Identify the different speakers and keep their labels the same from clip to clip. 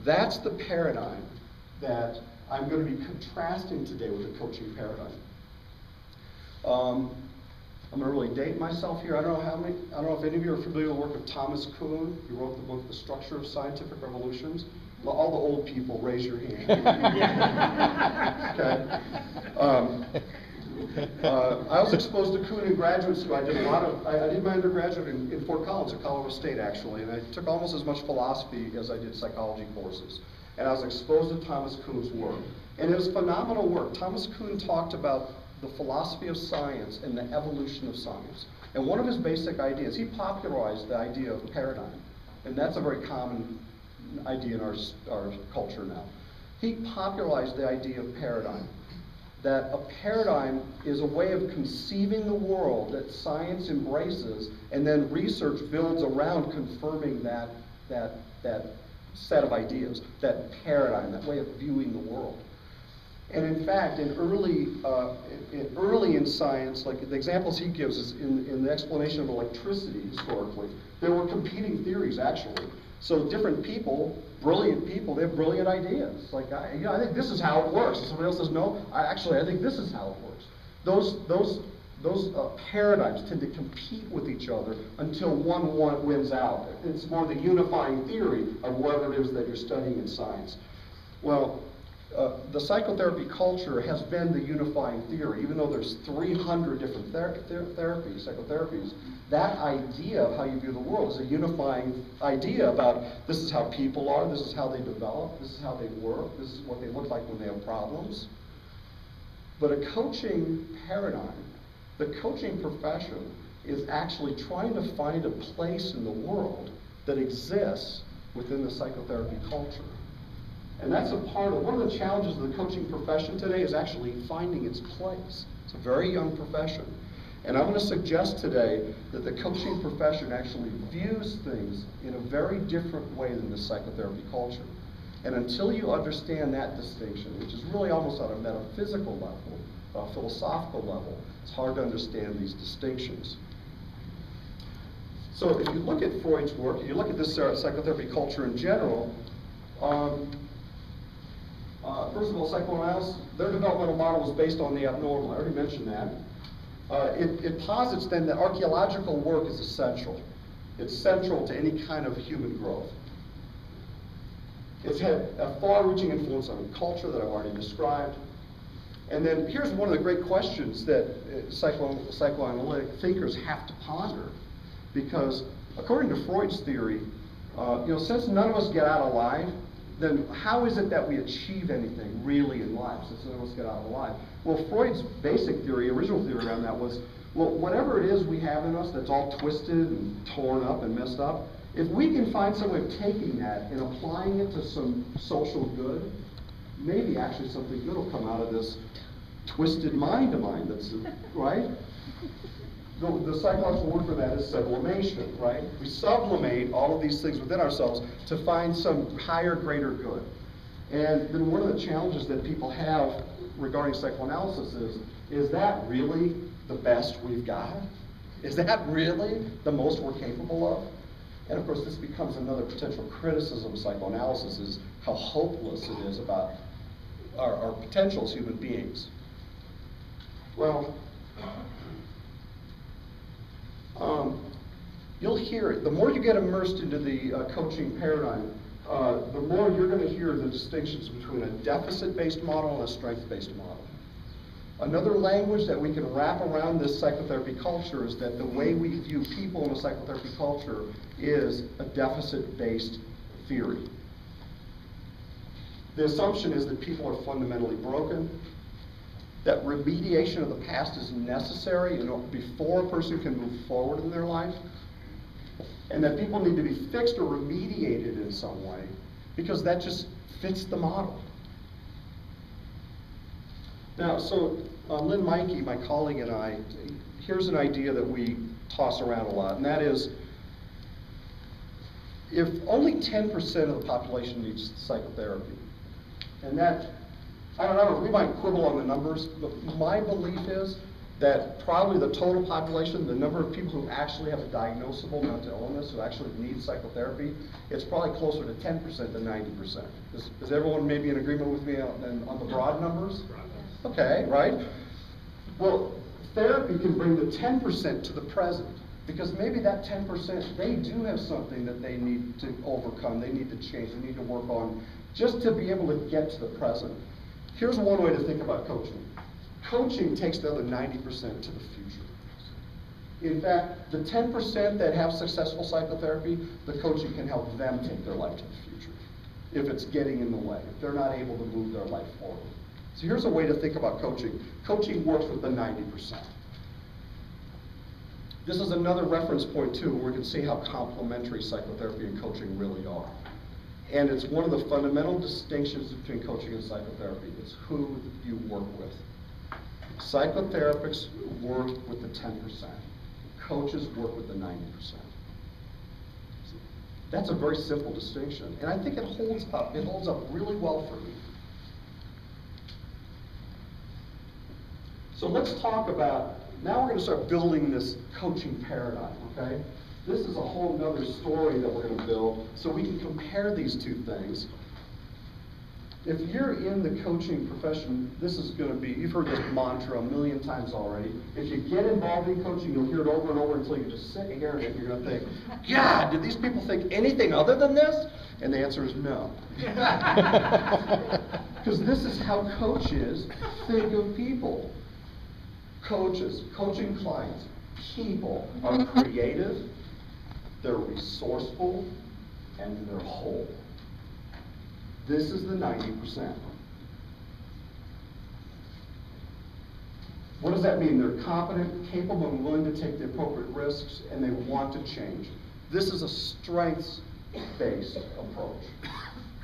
Speaker 1: That's the paradigm that I'm going to be contrasting today with the coaching paradigm. I'm going to really date myself here. I don't know if any of you are familiar with the work of Thomas Kuhn. He wrote the book, The Structure of Scientific Revolutions. All the old people, raise your hand. Okay. I was exposed to Kuhn in graduate school. I did my undergraduate in Fort Collins at Colorado State, actually, and I took almost as much philosophy as I did psychology courses. And I was exposed to Thomas Kuhn's work. And it was phenomenal work. Thomas Kuhn talked about the philosophy of science and the evolution of science. And one of his basic ideas, he popularized the idea of paradigm. And that's a very common idea in our culture now. He popularized the idea of paradigm. That a paradigm is a way of conceiving the world that science embraces, and then research builds around confirming that set of ideas, that paradigm, that way of viewing the world. And in fact, early in science, like the examples he gives is in the explanation of electricity historically, there were competing theories actually. So different people, brilliant people, they have brilliant ideas. Like, I think this is how it works. And somebody else says, no, I think this is how it works. Those paradigms tend to compete with each other until one wins out. It's more the unifying theory of whatever it is that you're studying in science. Well, the psychotherapy culture has been the unifying theory, even though there's 300 different psychotherapies. That idea of how you view the world is a unifying idea about this is how people are, this is how they develop, this is how they work, this is what they look like when they have problems. But a coaching paradigm, the coaching profession is actually trying to find a place in the world that exists within the psychotherapy culture. And that's one of the challenges of the coaching profession today is actually finding its place. It's a very young profession. And I'm going to suggest today that the coaching profession actually views things in a very different way than the psychotherapy culture. And until you understand that distinction, which is really almost on a metaphysical level, a philosophical level, it's hard to understand these distinctions. So if you look at Freud's work, if you look at this psychotherapy culture in general, first of all, psychoanalysis, their developmental model was based on the abnormal. I already mentioned that. It posits then that archaeological work is essential. It's central to any kind of human growth. It's had a far-reaching influence on culture that I've already described. And then here's one of the great questions that psychoanalytic thinkers have to ponder. Because according to Freud's theory, since none of us get out alive, then how is it that we achieve anything really in life, since none of us get out alive? Well, Freud's basic theory, original theory around that was, well, whatever it is we have in us that's all twisted and torn up and messed up, if we can find some way of taking that and applying it to some social good, maybe actually something good will come out of this twisted mind of mine that's, right? The psychological word for that is sublimation, right? We sublimate all of these things within ourselves to find some higher, greater good. And then one of the challenges that people have regarding psychoanalysis is that really the best we've got? Is that really the most we're capable of? And of course, this becomes another potential criticism of psychoanalysis, is how hopeless it is about our potential as human beings. Well, you'll hear it. The more you get immersed into the coaching paradigm, the more you're going to hear the distinctions between a deficit-based model and a strength-based model. Another language that we can wrap around this psychotherapy culture is that the way we view people in a psychotherapy culture is a deficit-based theory. The assumption is that people are fundamentally broken, that remediation of the past is necessary before a person can move forward in their life, and that people need to be fixed or remediated in some way because that just fits the model. Now, so Lynn Meinke, my colleague, and I, here's an idea that we toss around a lot, and that is, if only 10% of the population needs psychotherapy, and that, I don't know, we might quibble on the numbers, but my belief is that probably the total population, the number of people who actually have a diagnosable mental illness, who actually need psychotherapy, it's probably closer to 10% than 90%. Is everyone maybe in agreement with me on the broad numbers? Okay, right? Well, therapy can bring the 10% to the present, because maybe that 10%, they do have something that they need to overcome, they need to change, they need to work on, just to be able to get to the present. Here's one way to think about coaching. Coaching takes the other 90% to the future. In fact, the 10% that have successful psychotherapy, the coaching can help them take their life to the future, if it's getting in the way, if they're not able to move their life forward. So here's a way to think about coaching. Coaching works with the 90%. This is another reference point, too, where we can see how complementary psychotherapy and coaching really are. And it's one of the fundamental distinctions between coaching and psychotherapy. It's who you work with. Psychotherapists work with the 10%. Coaches work with the 90%. That's a very simple distinction, and I think it holds up. It holds up really well for me. So let's talk about, now we're going to start building this coaching paradigm, okay? This is a whole nother story that we're going to build so we can compare these two things. If you're in the coaching profession, this is going to be, you've heard this mantra a million times already. If you get involved in coaching, you'll hear it over and over until you're just sick of hearing it. You're going to think, God, did these people think anything other than this? And the answer is no. Because this is how coaches think of people. Coaches, coaching clients, people are creative, they're resourceful, and they're whole. This is the 90%. What does that mean? They're competent, capable, and willing to take the appropriate risks, and they want to change. This is a strengths-based approach.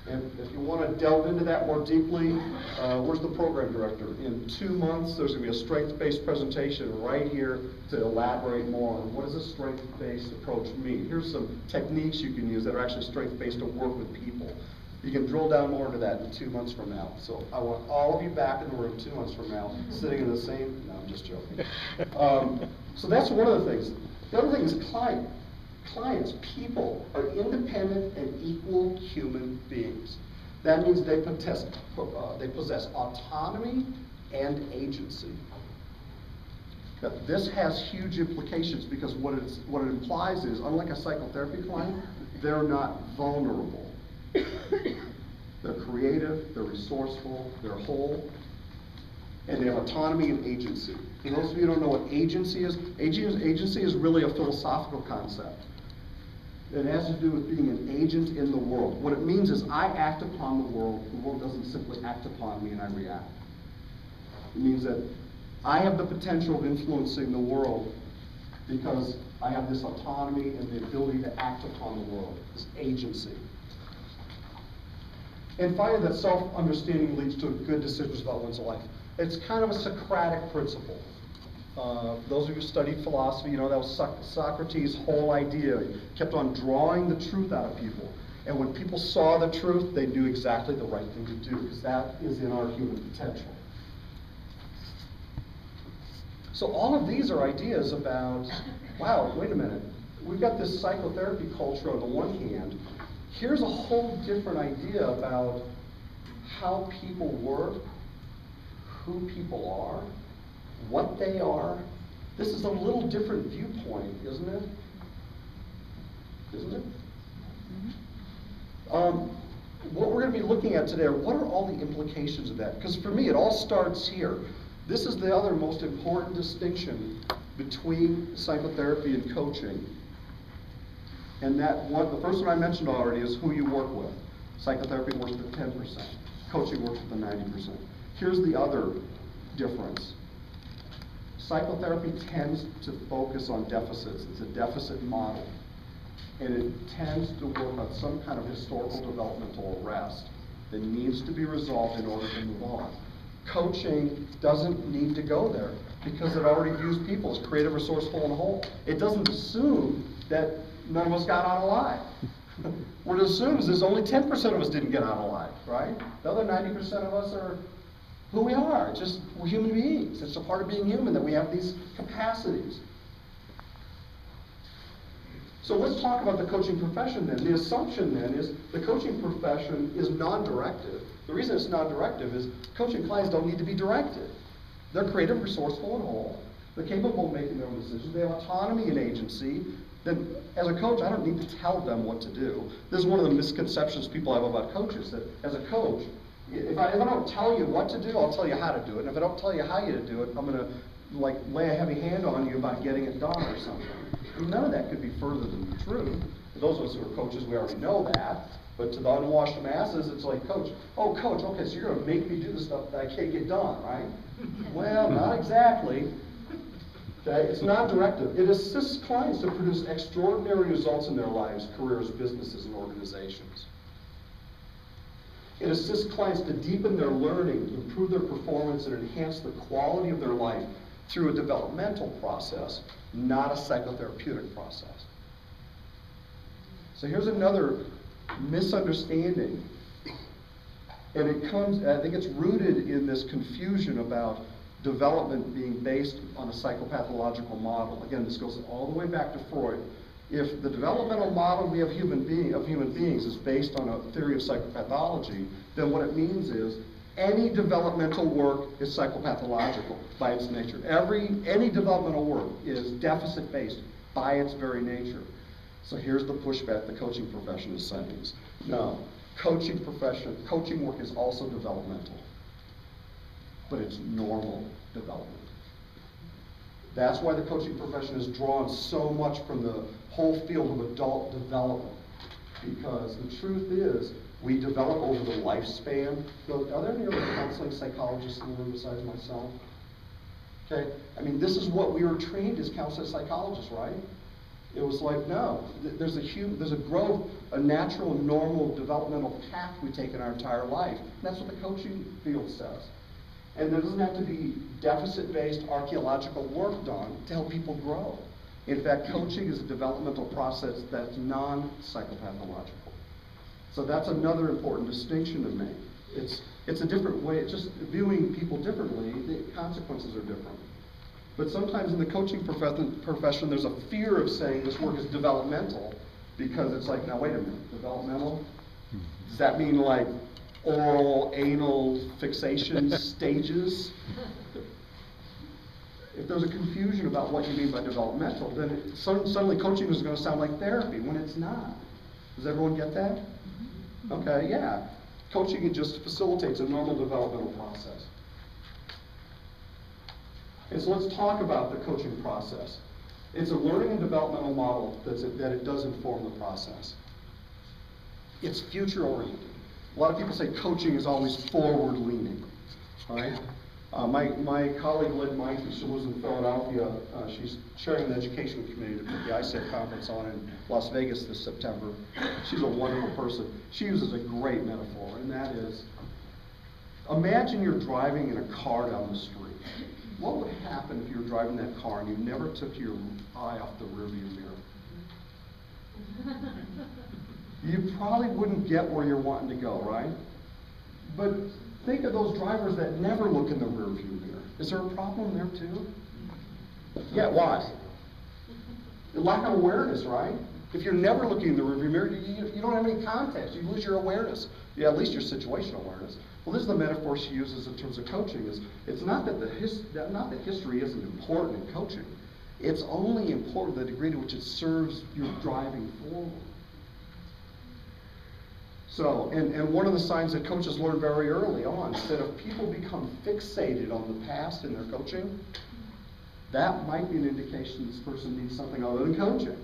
Speaker 1: And if you want to delve into that more deeply, where's the program director? In 2 months, there's going to be a strengths-based presentation right here to elaborate more on what does a strengths-based approach mean. Here's some techniques you can use that are actually strengths-based to work with people. You can drill down more into that in 2 months from now. So I want all of you back in the room 2 months from now, sitting in the same, no, I'm just joking. So that's one of the things. The other thing is clients, people, are independent and equal human beings. That means they possess autonomy and agency. Now, this has huge implications because what it implies is, unlike a psychotherapy client, they're not vulnerable. They're creative, they're resourceful, they're whole, and they have autonomy and agency. For those of you who don't know what agency is really a philosophical concept. It has to do with being an agent in the world. What it means is I act upon the world doesn't simply act upon me and I react. It means that I have the potential of influencing the world because I have this autonomy and the ability to act upon the world, this agency. And finally, that self-understanding leads to good decisions about one's life. It's kind of a Socratic principle. Those of you who studied philosophy, you know that was Socrates' whole idea. He kept on drawing the truth out of people. And when people saw the truth, they knew exactly the right thing to do, because that is in our human potential. So all of these are ideas about, wow, wait a minute. We've got this psychotherapy culture on the one hand. Here's a whole different idea about how people work, who people are, what they are. This is a little different viewpoint, isn't it? Isn't it? What we're going to be looking at today are what are all the implications of that? Because for me, it all starts here. This is the other most important distinction between psychotherapy and coaching. And that one, the first one I mentioned already is who you work with. Psychotherapy works with 10%. Coaching works with the 90%. Here's the other difference. Psychotherapy tends to focus on deficits. It's a deficit model. And it tends to work on some kind of historical developmental arrest that needs to be resolved in order to move on. Coaching doesn't need to go there because it already views people as creative, resourceful, and whole. It doesn't assume that none of us got out alive. What it assumes is only 10% of us didn't get out alive, right? The other 90% of us are who we are. Just, we're human beings. It's a part of being human that we have these capacities. So let's talk about the coaching profession then. The assumption then is the coaching profession is non-directive. The reason it's non-directive is coaching clients don't need to be directed. They're creative, resourceful, and whole. They're capable of making their own decisions. They have autonomy and agency. Then, as a coach, I don't need to tell them what to do. This is one of the misconceptions people have about coaches, that as a coach, if I don't tell you what to do, I'll tell you how to do it. And if I don't tell you how you to do it, I'm going to lay a heavy hand on you about getting it done or something. None of that could be further than the truth. For those of us who are coaches, we already know that. But to the unwashed masses, it's like, coach, okay, so you're going to make me do the stuff that I can't get done, right? Well, not exactly. Okay, it's non-directive. It assists clients to produce extraordinary results in their lives, careers, businesses, and organizations. It assists clients to deepen their learning, improve their performance, and enhance the quality of their life through a developmental process, not a psychotherapeutic process. So here's another misunderstanding. And I think it's rooted in this confusion about development being based on a psychopathological model. Again, this goes all the way back to Freud. If the developmental model we have of human beings is based on a theory of psychopathology, then what it means is any developmental work is psychopathological by its nature. Any developmental work is deficit-based by its very nature. So here's the pushback the coaching profession is saying. No, coaching work is also developmental, but it's normal development. That's why the coaching profession is drawn so much from the whole field of adult development, because the truth is we develop over the lifespan. Are there any other counseling psychologists in the room besides myself? Okay, I mean, this is what we were trained as counselor psychologists, right? It was like, no, there's a growth, a natural, normal developmental path we take in our entire life. And that's what the coaching field says. And there doesn't have to be deficit-based archaeological work done to help people grow. In fact, coaching is a developmental process that's non-psychopathological. So that's another important distinction to make. It's a different way, it's just viewing people differently, the consequences are different. But sometimes in the coaching profession, there's a fear of saying this work is developmental, because it's like, now wait a minute, developmental? Does that mean like oral, anal fixation stages? If there's a confusion about what you mean by developmental, then suddenly coaching is going to sound like therapy, when it's not. Does everyone get that? Okay, yeah. Coaching, it just facilitates a normal developmental process. And so let's talk about the coaching process. It's a learning and developmental model that it does inform the process. It's future-oriented. A lot of people say coaching is always forward-leaning, right? My colleague, Lynn Mikey, she lives in Philadelphia. She's chairing the education committee to put the ISET conference on in Las Vegas this September. She's a wonderful person. She uses a great metaphor, and that is, imagine you're driving in a car down the street. What would happen if you were driving that car and you never took your eye off the rearview mirror? You probably wouldn't get where you're wanting to go, right? But think of those drivers that never look in the rearview mirror. Is there a problem there too? Yeah, why? The lack of awareness, right? If you're never looking in the rearview mirror, you don't have any context. You lose your awareness. Yeah, at least your situational awareness. Well, this is the metaphor she uses in terms of coaching. It's not that history isn't important in coaching. It's only important to the degree to which it serves your driving forward. So, and one of the signs that coaches learn very early on is that if people become fixated on the past in their coaching, that might be an indication this person needs something other than coaching.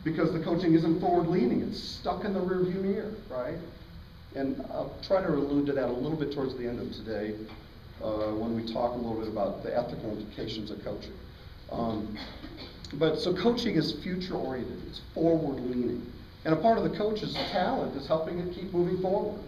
Speaker 1: Because the coaching isn't forward-leaning, it's stuck in the rearview mirror, right? And I'll try to allude to that a little bit towards the end of today when we talk a little bit about the ethical implications of coaching. So coaching is future-oriented, it's forward-leaning. And a part of the coach's talent is helping it keep moving forward.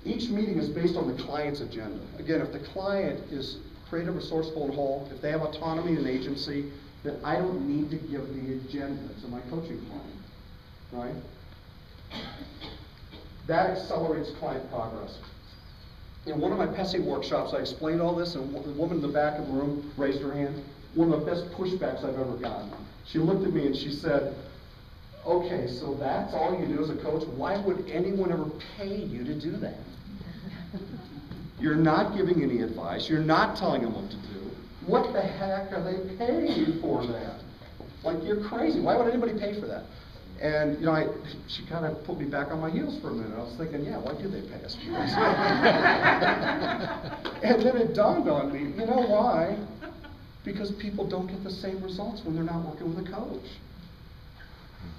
Speaker 1: Each meeting is based on the client's agenda. Again, if the client is creative, resourceful, and whole, if they have autonomy and agency, then I don't need to give the agenda to my coaching client, right? That accelerates client progress. In one of my PESI workshops, I explained all this, and the woman in the back of the room raised her hand. One of the best pushbacks I've ever gotten. She looked at me and she said, okay, so that's all you do as a coach? Why would anyone ever pay you to do that? You're not giving any advice. You're not telling them what to do. What the heck are they paying you for that? Like, you're crazy. Why would anybody pay for that? And, you know, she kind of put me back on my heels for a minute. I was thinking, yeah, why do they pay us for this? And then it dawned on me, you know why? Because people don't get the same results when they're not working with a coach.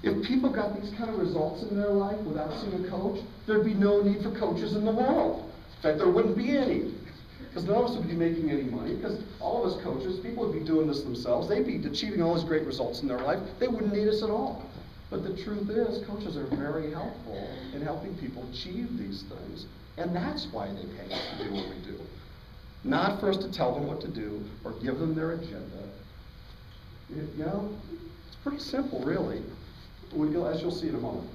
Speaker 1: If people got these kind of results in their life without seeing a coach, there'd be no need for coaches in the world. In fact, there wouldn't be any. Because none of us would be making any money, because all of us coaches, people would be doing this themselves. They'd be achieving all these great results in their life. They wouldn't need us at all. But the truth is, coaches are very helpful in helping people achieve these things. And that's why they pay us to do what we do. Not for us to tell them what to do or give them their agenda. You know, it's pretty simple, really, as you'll see in a moment.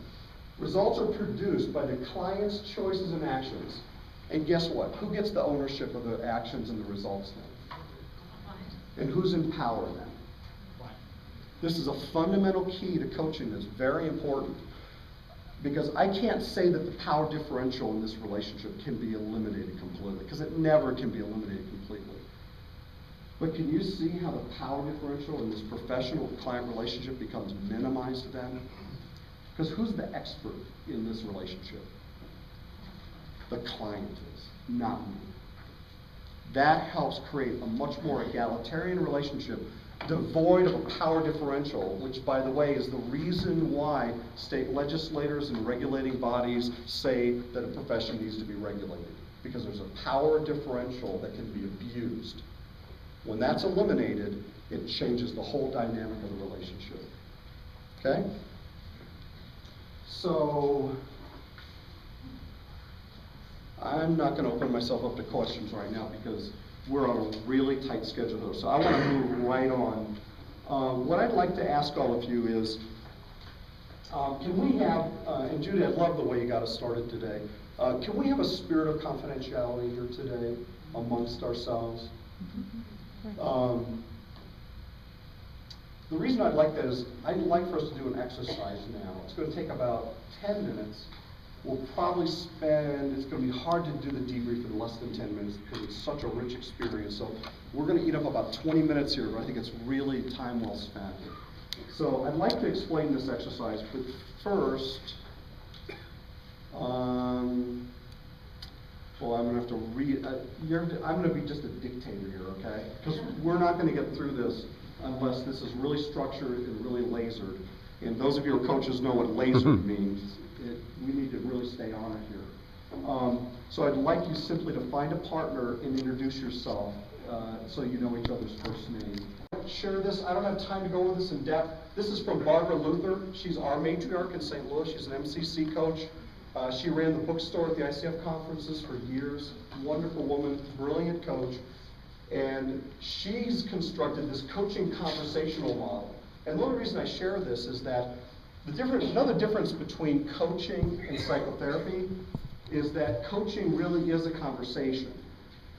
Speaker 1: Results are produced by the client's choices and actions. And guess what? Who gets the ownership of the actions and the results then? And who's empowering them? This is a fundamental key to coaching that's very important. Because I can't say that the power differential in this relationship can be eliminated completely, because it never can be eliminated completely. But can you see how the power differential in this professional-client relationship becomes minimized then? Because who's the expert in this relationship? The client is, not me. That helps create a much more egalitarian relationship devoid of a power differential, which, by the way, is the reason why state legislators and regulating bodies say that a profession needs to be regulated, because there's a power differential that can be abused. When that's eliminated, it changes the whole dynamic of the relationship. Okay? So, I'm not going to open myself up to questions right now because we're on a really tight schedule though, so I want to move right on. What I'd like to ask all of you is, can we have, and Judy, I love the way you got us started today, can we have a spirit of confidentiality here today amongst ourselves? The reason I'd like that is, I'd like for us to do an exercise now. It's going to take about 10 minutes. We'll probably spend, it's going to be hard to do the debrief in less than 10 minutes because it's such a rich experience. So we're going to eat up about 20 minutes here, but I think it's really time well spent. So I'd like to explain this exercise, but first, well, I'm going to have to read, I'm going to be just a dictator here, okay? Because we're not going to get through this unless this is really structured and really lasered. And those of you who are coaches know what lasered means. We need to really stay on it here. So I'd like you simply to find a partner and introduce yourself so you know each other's first name. Share this. I don't have time to go over this in depth. This is from Barbara Luther. She's our matriarch in St. Louis. She's an MCC coach. She ran the bookstore at the ICF conferences for years. Wonderful woman, brilliant coach. And she's constructed this coaching conversational model. And the only reason I share this is that another difference between coaching and psychotherapy is that coaching really is a conversation.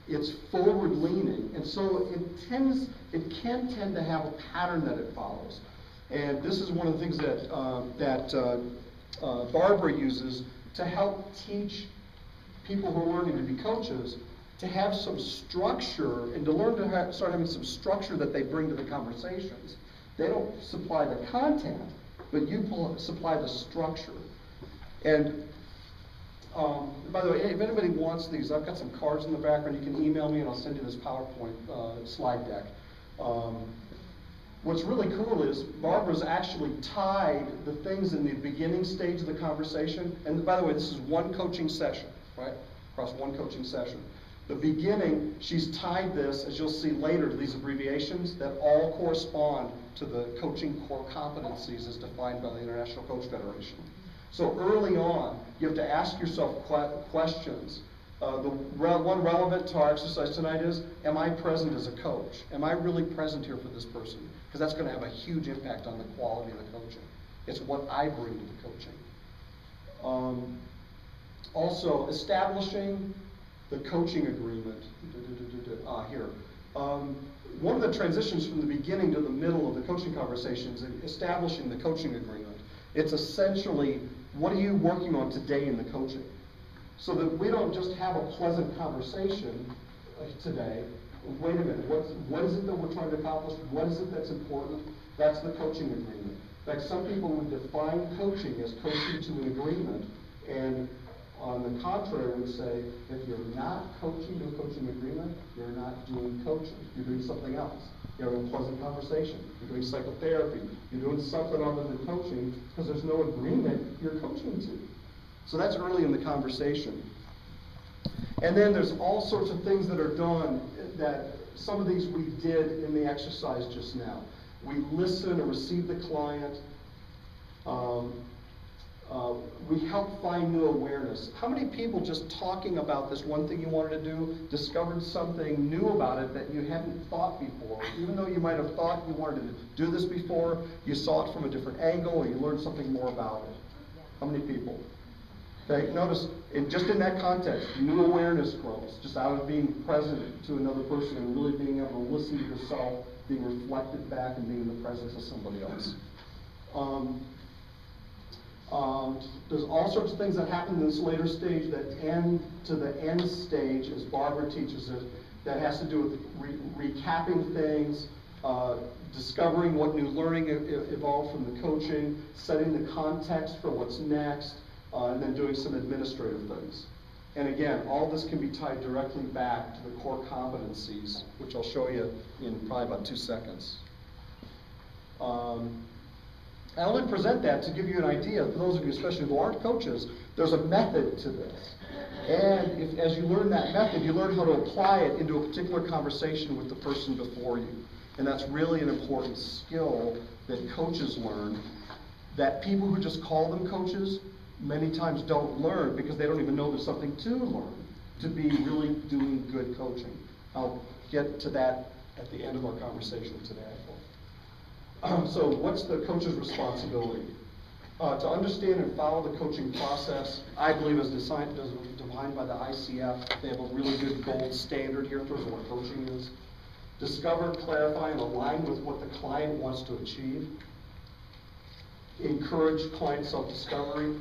Speaker 1: It's forward-leaning, and so it can tend to have a pattern that it follows. And this is one of the things that Barbara uses to help teach people who are learning to be coaches to have some structure and to learn to start having some structure that they bring to the conversations. They don't supply the content, but you supply the structure. And by the way, if anybody wants these, I've got some cards in the background. You can email me and I'll send you this PowerPoint slide deck. What's really cool is Barbara's actually tied the things in the beginning stage of the conversation. And by the way, this is one coaching session, right? Across one coaching session. The beginning, she's tied this, as you'll see later, to these abbreviations that all correspond to the coaching core competencies as defined by the International Coach Federation. So early on, you have to ask yourself questions. The one relevant to our exercise tonight is, am I present as a coach? Am I really present here for this person? Because that's going to have a huge impact on the quality of the coaching. It's what I bring to the coaching. Also, establishing the coaching agreement. Here. One of the transitions from the beginning to the middle of the coaching conversation is establishing the coaching agreement. It's essentially, what are you working on today in the coaching? So that we don't just have a pleasant conversation today. Wait a minute, what is it that we're trying to accomplish? What is it that's important? That's the coaching agreement. In fact, some people would define coaching as coaching to an agreement, and on the contrary would say, if you're not coaching to a coaching agreement, you're not doing coaching. You're doing something else. You're having a pleasant conversation. You're doing psychotherapy. You're doing something other than coaching because there's no agreement you're coaching to. So that's early in the conversation. And then there's all sorts of things that are done that some of these we did in the exercise just now. We listen and receive the client. We help find new awareness. How many people just talking about this one thing you wanted to do discovered something new about it that you hadn't thought before? Even though you might have thought you wanted to do this before, you saw it from a different angle or you learned something more about it. How many people? Okay, notice, just in that context, new awareness grows, just out of being present to another person and really being able to listen to yourself, being reflected back and being in the presence of somebody else. There's all sorts of things that happen in this later stage that end to the end stage, as Barbara teaches it, that has to do with recapping things, discovering what new learning evolved from the coaching, setting the context for what's next, and then doing some administrative things. And again, all this can be tied directly back to the core competencies, which I'll show you in probably about 2 seconds. I only present that to give you an idea, for those of you especially who aren't coaches, there's a method to this. And as you learn that method, you learn how to apply it into a particular conversation with the person before you. And that's really an important skill that coaches learn, that people who just call them coaches many times don't learn because they don't even know there's something to learn to be really doing good coaching. I'll get to that at the end of our conversation today. So what's the coach's responsibility? To understand and follow the coaching process, I believe is defined by the ICF. They have a really good gold standard here in terms of what coaching is. Discover, clarify, and align with what the client wants to achieve. Encourage client self-discovery.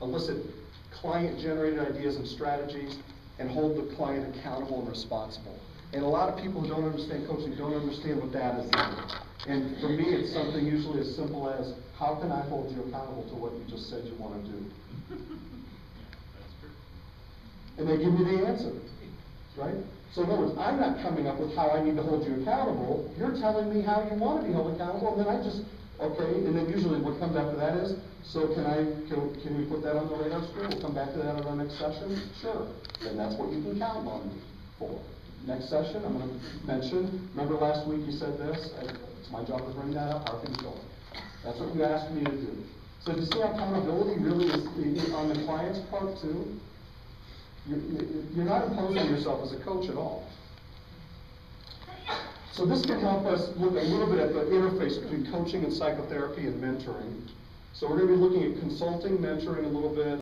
Speaker 1: Elicit client-generated ideas and strategies, and hold the client accountable and responsible. And a lot of people who don't understand coaching don't understand what that is either. And for me, it's something usually as simple as, how can I hold you accountable to what you just said you want to do? And they give me the answer, right? So in other words, I'm not coming up with how I need to hold you accountable. You're telling me how you want to be held accountable, and then I just, okay, and then usually what comes after that is, so can we put that on the radar screen? We'll come back to that at our next session? Sure. And that's what you can count on me for. Next session, I'm going to mention, remember last week you said this? It's my job to bring that up. How are things going? That's what you asked me to do. So do you see how accountability really is on the client's part too? You're not imposing yourself as a coach at all. So this can help us look a little bit at the interface between coaching and psychotherapy and mentoring. So we're going to be looking at consulting, mentoring a little bit.